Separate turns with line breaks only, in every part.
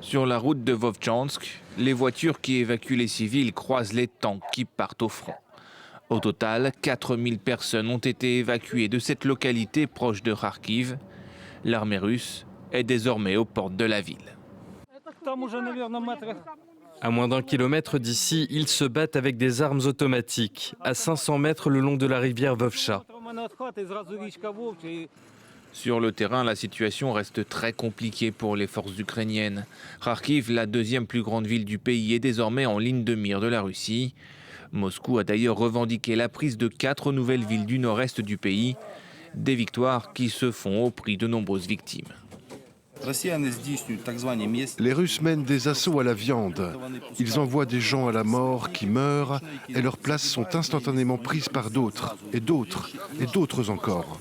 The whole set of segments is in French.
Sur la route de Vovchansk, les voitures qui évacuent les civils croisent les tanks qui partent au front. Au total, 4000 personnes ont été évacuées de cette localité proche de Kharkiv. L'armée russe est désormais aux portes de la ville.
À moins d'1 kilomètre d'ici, ils se battent avec des armes automatiques, à 500 mètres le long de la rivière Vovcha.
Sur le terrain, la situation reste très compliquée pour les forces ukrainiennes. Kharkiv, la deuxième plus grande ville du pays, est désormais en ligne de mire de la Russie. Moscou a d'ailleurs revendiqué la prise de 4 nouvelles villes du nord-est du pays, des victoires qui se font au prix de nombreuses victimes.
Les Russes mènent des assauts à la viande. Ils envoient des gens à la mort qui meurent et leurs places sont instantanément prises par d'autres, et d'autres, et d'autres encore.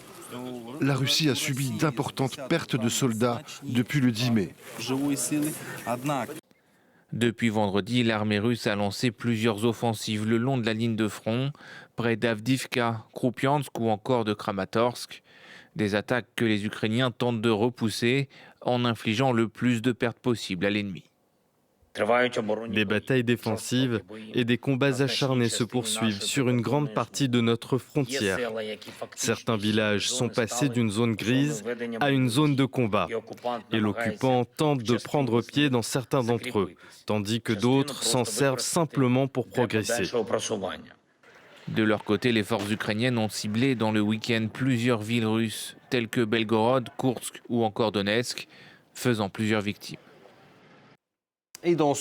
La Russie a subi d'importantes pertes de soldats depuis le 10 mai.
Depuis vendredi, l'armée russe a lancé plusieurs offensives le long de la ligne de front, près d'Avdivka, Kupiansk ou encore de Kramatorsk. Des attaques que les Ukrainiens tentent de repousser en infligeant le plus de pertes possibles à l'ennemi.
Des batailles défensives et des combats acharnés se poursuivent sur une grande partie de notre frontière. Certains villages sont passés d'une zone grise à une zone de combat et l'occupant tente de prendre pied dans certains d'entre eux, tandis que d'autres s'en servent simplement pour progresser.
De leur côté, les forces ukrainiennes ont ciblé dans le week-end plusieurs villes russes, telles que Belgorod, Koursk ou encore Donetsk, faisant plusieurs victimes.
Et dans ce